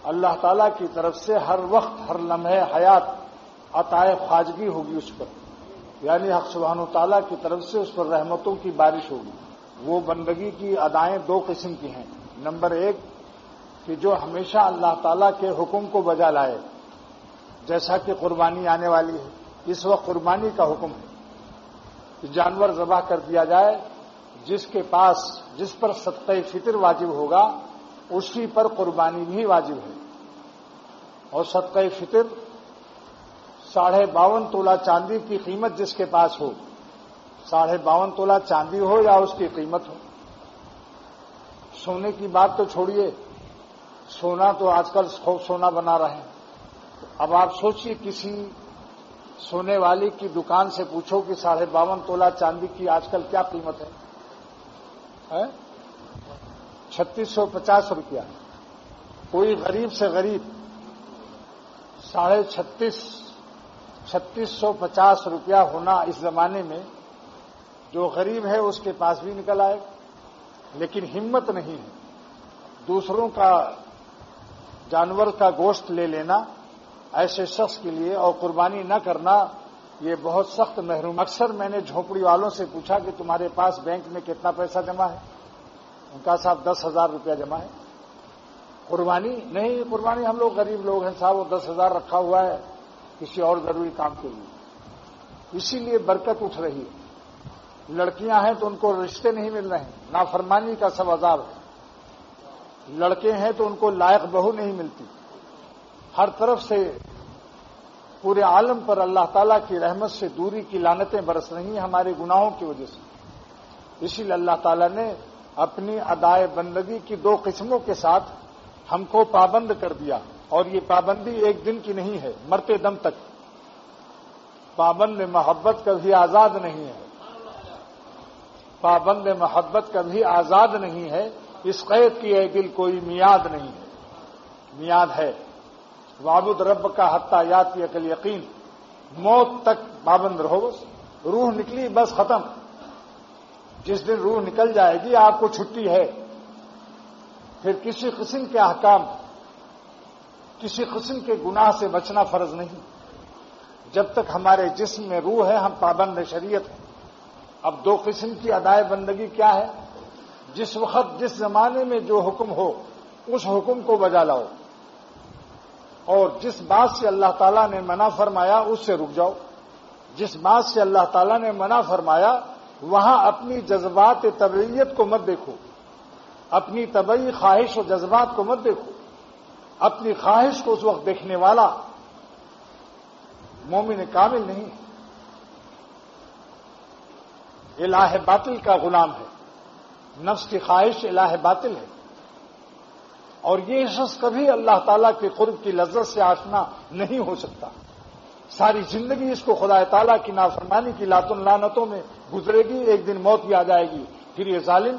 اللہ تعالیٰ کی طرف سے ہر وقت ہر لمحے حیات عطائے خواجگی ہوگی اس پر، یعنی حق سبحانہ تعالیٰ کی طرف سے اس پر رحمتوں کی بارش ہوگی۔ وہ بندگی کی ادائیں دو قسم کی ہیں۔ نمبر ایک کہ جو ہمیشہ اللہ تعالیٰ کے حکم کو بجا لائے، جیسا کہ قربانی آنے والی ہے، اس وقت قربانی کا حکم ہے کہ جانور ذبح کر دیا جائے، جس پر صدقہ فطر واجب ہوگا اسی پر قربانی بھی واجب ہے۔ اور صدقہ فطر 52.5 تولہ چاندی کی قیمت جس کے پاس ہو، 52.5 تولہ چاندی ہو یا اس کی قیمت ہو۔ سونے کی بات تو چھوڑیے، سونا تو آج کل خوب سونا بنا رہے ہیں۔ اب آپ سوچئے کسی سونے والی کی دکان سے پوچھو کہ 52.5 تولہ چاندی کی آج کل کیا قیمت ہے؟ 3650 روپیہ۔ کوئی غریب سے غریب 3650 روپیہ ہونا اس زمانے میں جو غریب ہے اس کے پاس بھی نکل آئے، لیکن ہمت نہیں ہے۔ دوسروں کا جانور کا گوشت لے لینا ایسے شخص کے لیے اور قربانی نہ کرنا یہ بہت سخت محروم۔ اکثر میں نے جھونپڑی والوں سے پوچھا کہ تمہارے پاس بینک میں کتنا پیسہ جمع ہے؟ ان کا صاحب 10,000 روپیہ جمع ہے۔ قربانی نہیں، قربانی ہم لوگ غریب لوگ ہیں صاحب، وہ 10,000 رکھا ہوا ہے کسی اور ضروری کام کے لیے۔ اسی لیے برکت اٹھ رہی ہے۔ لڑکیاں ہیں تو ان کو رشتے نہیں مل رہے ہیں، نافرمانی کا سب عذاب ہے۔ لڑکے ہیں تو ان کو لائق بہو نہیں ملتی۔ ہر طرف سے پورے عالم پر اللہ تعالیٰ کی رحمت سے دوری کی لعنتیں برس رہی ہیں ہمارے گناہوں کی وجہ سے۔ اسی لیے اللہ تعالیٰ نے اپنی ادائے بندگی کی دو قسموں کے ساتھ ہم کو پابند کر دیا، اور یہ پابندی ایک دن کی نہیں ہے، مرتے دم تک۔ پابند محبت کبھی آزاد نہیں ہے، پابند محبت کبھی آزاد نہیں ہے۔ اس قید کی اے دل کوئی میعاد نہیں ہے، میعاد ہے۔ وعبد رب کا حتی یاتی عقل یقین، موت تک پابند رہو، بس روح نکلی بس ختم۔ جس دن روح نکل جائے گی آپ کو چھٹی ہے، پھر کسی قسم کے احکام، کسی قسم کے گناہ سے بچنا فرض نہیں۔ جب تک ہمارے جسم میں روح ہے ہم پابند شریعت ہیں۔ اب دو قسم کی ادائے بندگی کیا ہے؟ جس وقت جس زمانے میں جو حکم ہو اس حکم کو بجا لاؤ، اور جس بات سے اللہ تعالیٰ نے منع فرمایا اس سے رک جاؤ۔ جس بات سے اللہ تعالیٰ نے منع فرمایا وہاں اپنی جذبات طبعیت کو مت دیکھو، اپنی طبعی خواہش و جذبات کو مت دیکھو۔ اپنی خواہش کو اس وقت دیکھنے والا مومن کامل نہیں، الہ باطل کا غلام ہے۔ نفس کی خواہش الہ باطل ہے، اور یہ شخص کبھی اللہ تعالیٰ کے قرب کی لذت سے آشنا نہیں ہو سکتا۔ ساری زندگی اس کو خدا تعالیٰ کی نافرمانی کی لعنتوں میں گزرے گی، ایک دن موت بھی آ جائے گی، پھر یہ ظالم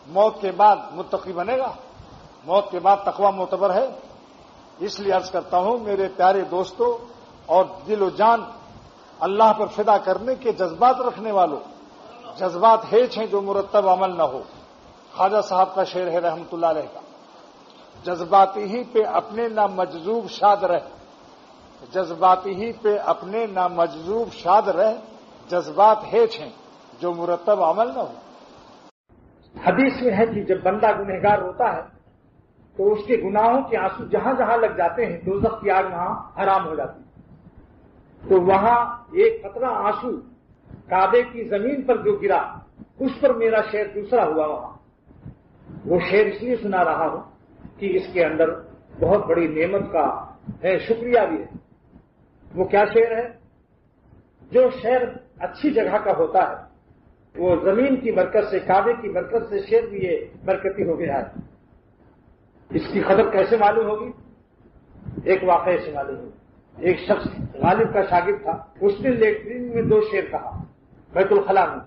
موت کے بعد متقی بنے گا؟ موت کے بعد تقوی معتبر ہے؟ اس لیے عرض کرتا ہوں میرے پیارے دوستوں اور دل و جان اللہ پر فدا کرنے کے جذبات رکھنے والوں، جذبات ہیچ ہیں جو مرتب عمل نہ ہو۔ خواجہ صاحب کا شعر ہے رحمت اللہ علیہ کا، جذباتی ہی پہ اپنے نہ مجذوب شاد رہ، جذباتی ہی پہ اپنے نہ مجذوب شاد رہ، جذبات ہیچ ہیں جو مرتب عمل نہ ہو۔ حدیث میں ہے کہ جب بندہ گنہگار روتا ہے تو اس کے گناہوں کے آنسو جہاں جہاں لگ جاتے ہیں دوزخ کی آگ وہاں حرام ہو جاتی ہے، تو وہاں ایک قطرہ آنسو کعبے کی زمین پر جو گرا اس پر میرا شعر دوسرا ہوا۔ وہاں وہ شعر اس لیے سنا رہا ہوں کہ اس کے اندر بہت بڑی نعمت کا ہے، شکریہ بھی ہے۔ وہ کیا شعر ہے؟ جو شعر اچھی جگہ کا ہوتا ہے وہ زمین کی برکت سے، کعبے کی برکت سے شعر بھی یہ برکتی ہو گیا ہے۔ اس کی قدر کیسے معلوم ہوگی؟ ایک واقعے سے معلوم ہوگی۔ ایک شخص غالب کا شاگرد تھا، اس نے لیٹرین میں 2 شعر کہا بیت الخلاء میں،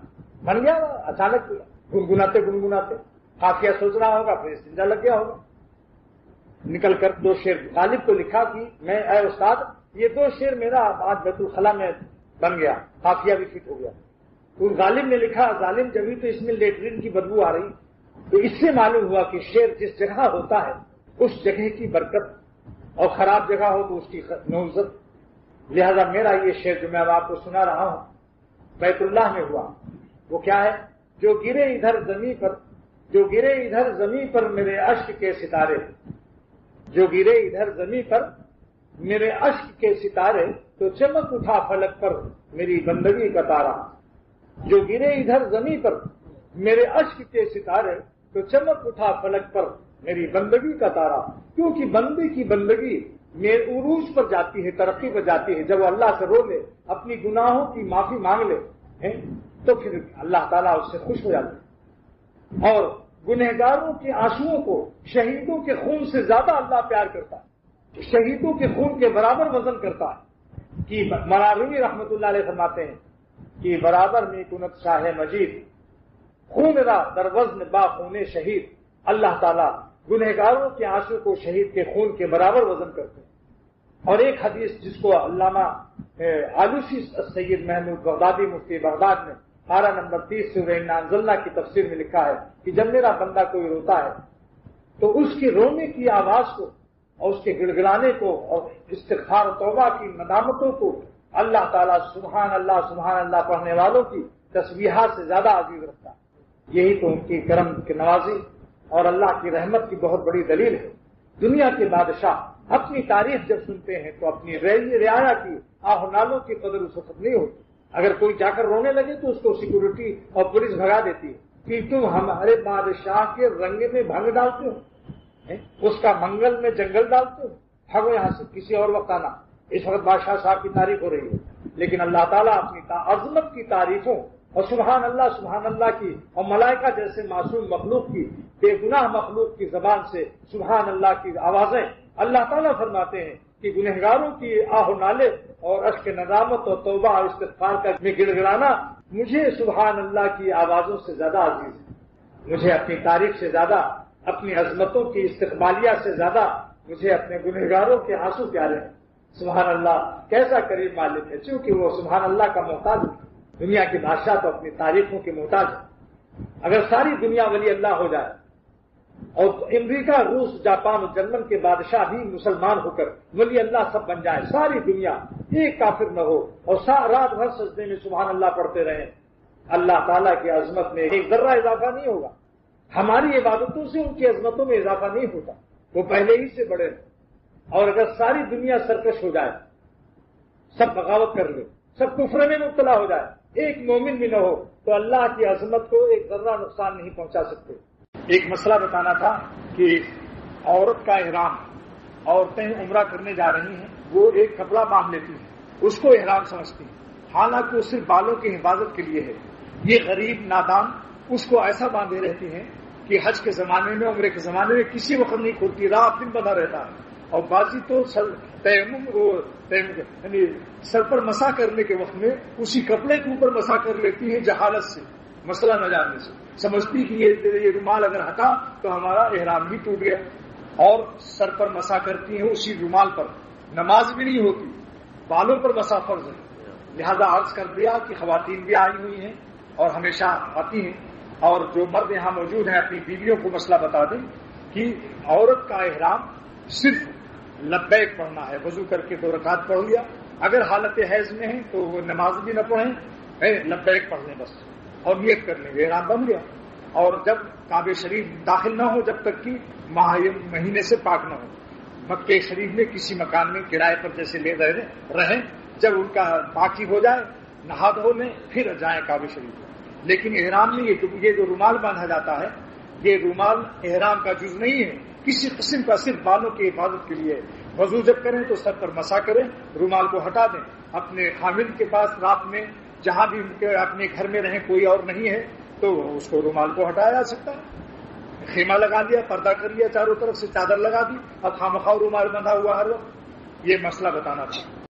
بن گیا اچانک گنگناتے گنگناتے، قافیہ سوچ رہا ہوگا پھر استنجا لگ گیا ہوگا، نکل کر 2 شعر غالب کو لکھا کہ میں اے استاد یہ 2 شعر میرا آج بیت الخلاء میں بن گیا، قافیہ بھی فٹ ہو گیا۔ تو غالب نے لکھا ظالم جبھی تو اس میں لیٹرین کی بدبو آ رہی۔ تو اس سے معلوم ہوا کہ شعر جس جگہ ہوتا ہے اس جگہ کی برکت، اور خراب جگہ ہو تو اس کی نوزت. لہذا میرا یہ شعر جو میں اب آپ کو سنا رہا ہوں بیت اللہ میں ہوا، وہ کیا ہے؟ جو گرے ادھر زمیں پر، جو گرے ادھر زمیں پر میرے اشک کے ستارے، جو گرے ادھر زمیں پر میرے اشک کے ستارے، تو چمک اٹھا فلک پر میری بندگی کا تارا. جو گرے ادھر زمیں پر میرے اشک کے ستارے، تو چمک اٹھا فلک پر میری بندگی کا تارا. کیونکہ بندے کی بندگی میرے عروج پر جاتی ہے، ترقی پر جاتی ہے. جب وہ اللہ سے رو لے، اپنی گناہوں کی معافی مانگ لے، تو پھر اللہ تعالیٰ اس سے خوش ہو جاتا ہے. اور گنہگاروں کے آنسوؤں کو شہیدوں کے خون سے زیادہ اللہ پیار کرتا ہے، شہیدوں کے خون کے برابر وزن کرتا ہے. کہ مراروی رحمت اللہ علیہ فرماتے ہیں کہ برابر میں کنت شاہ مجید خون را در وزن با خون شہید. اللہ تعالیٰ گنہگاروں کے آنسو کو شہید کے خون کے برابر وزن کرتے ہیں. اور ایک حدیث جس کو علامہ آلوسی سید محمود بغدادی مفتی بغداد نے پارہ نمبر 30 سورہ انا انزلنا کی تفسیر میں لکھا ہے کہ جب میرا بندہ کوئی روتا ہے تو اس کے رونے کی آواز کو اور اس کے گڑگڑانے کو اور استغفار و توبہ کی ندامتوں کو اللہ تعالیٰ سبحان اللہ پڑھنے والوں کی تسبیحات سے زیادہ عزیز رکھتا ہے. یہی تو ان کی کرم کی نوازی اور اللہ کی رحمت کی بہت بڑی دلیل ہے. دنیا کے بادشاہ اپنی تاریخ جب سنتے ہیں تو اپنی رعایا کی آہ نالوں کی قدر اس وقت نہیں ہوتی. اگر کوئی جا کر رونے لگے تو اس کو سیکورٹی اور پولیس بھگا دیتی ہے کہ تم ہمارے بادشاہ کے رنگ میں بھنگ ڈالتے ہو، اس کا منگل میں جنگل ڈالتے ہو، بھگو یہاں سے، کسی اور وقت آنا. اس وقت بادشاہ صاحب کی تعریف ہو رہی ہے، لیکن اللہ تعالیٰ اپنی عظمت کی تعریفوں اور سبحان اللہ کی اور ملائکہ جیسے معصوم مخلوق کی، بے گناہ مخلوق کی زبان سے سبحان اللہ کی آوازیں اللہ تعالیٰ فرماتے ہیں کہ گنہگاروں کی آہ و نالے اور اشک ندامت اور توبہ اور استغفار کا میں گڑ گڑانا مجھے سبحان اللہ کی آوازوں سے زیادہ عزیز ہے. مجھے اپنی تاریخ سے زیادہ، اپنی عظمتوں کی استقبالیہ سے زیادہ مجھے اپنے گنہگاروں کے آنسو پیارے ہیں. سبحان اللہ کیسا کریم مالک ہے، چونکہ وہ سبحان اللہ کا محتاج ہے. دنیا کے بادشاہ تو اپنی تعریفوں کے محتاج ہے. اگر ساری دنیا ولی اللہ ہو جائے اور امریکہ، روس، جاپان اور جرمن کے بادشاہ بھی مسلمان ہو کر ولی اللہ سب بن جائے، ساری دنیا ایک کافر نہ ہو اور رات بھر سجدے میں سبحان اللہ پڑھتے رہیں، اللہ تعالیٰ کی عظمت میں ایک ذرہ اضافہ نہیں ہوگا. ہماری عبادتوں سے ان کی عظمتوں میں اضافہ نہیں ہوتا، وہ پہلے ہی سے بڑے ہیں. اور اگر ساری دنیا سرکش ہو جائے، سب بغاوت کر لے، سب کفر میں مبتلا ہو جائے، ایک مومن بھی نہ ہو، تو اللہ کی عظمت کو ایک ذرہ نقصان نہیں پہنچا سکتے. ایک مسئلہ بتانا تھا کہ عورت کا احرام، عورتیں عمرہ کرنے جا رہی ہیں، وہ ایک کپڑا باندھ لیتی ہیں، اس کو احرام سمجھتی ہیں، حالانکہ وہ صرف بالوں کی حفاظت کے لیے ہے. یہ غریب نادان اس کو ایسا باندھے رہتی ہیں کہ حج کے زمانے میں، عمرے کے زمانے میں کسی وقت نہیں کھلتی، رات دن بندھا رہتا ہے. اور بازی تو یعنی سر پر مسا کرنے کے وقت میں اسی کپڑے کے اوپر مسا کر لیتی ہے، جہالت سے، مسئلہ نہ جاننے سے. سمجھتی کہ یہ رومال اگر ہٹا تو ہمارا احرام بھی ٹوٹ گیا، اور سر پر مسا کرتی ہیں اسی رومال پر. نماز بھی نہیں ہوتی، بالوں پر مسا فرض ہے. لہذا عرض کر دیا کہ خواتین بھی آئی ہوئی ہیں اور ہمیشہ آتی ہیں، اور جو مرد یہاں موجود ہیں اپنی بیویوں کو مسئلہ بتا دیں کہ عورت کا احرام صرف لبیک پڑھنا ہے. وضو کر کے 2 رکعت پڑھ لیا، اگر حالت حیض میں ہے تو وہ نماز بھی نہ پڑھیں، لبیک پڑھ لیں بس، اور نیت کر لیں، احرام بن گیا. اور جب کعبہ شریف داخل نہ ہو جب تک کہ مہینے سے پاک نہ ہو، مکہ شریف میں کسی مکان میں کرائے پر جیسے لے رہیں، جب ان کا پاکی ہو جائے نہا دھو لیں پھر جائیں کعبہ شریف. لیکن احرام میں یہ جو رومال باندھا جاتا ہے، یہ رومال احرام کا جز نہیں ہے، کسی قسم کا صرف بالوں کی حفاظت کے لیے. وضو جب کریں تو سر پر مسا کریں، رومال کو ہٹا دیں. اپنے خامد کے پاس رات میں جہاں بھی اپنے گھر میں رہیں، کوئی اور نہیں ہے تو اس کو رومال کو ہٹایا جا سکتا ہے. خیمہ لگا دیا، پردہ کر لیا، چاروں طرف سے چادر لگا دی، اب خامخواہ رومال بندھا ہوا ہر وقت. یہ مسئلہ بتانا تھا.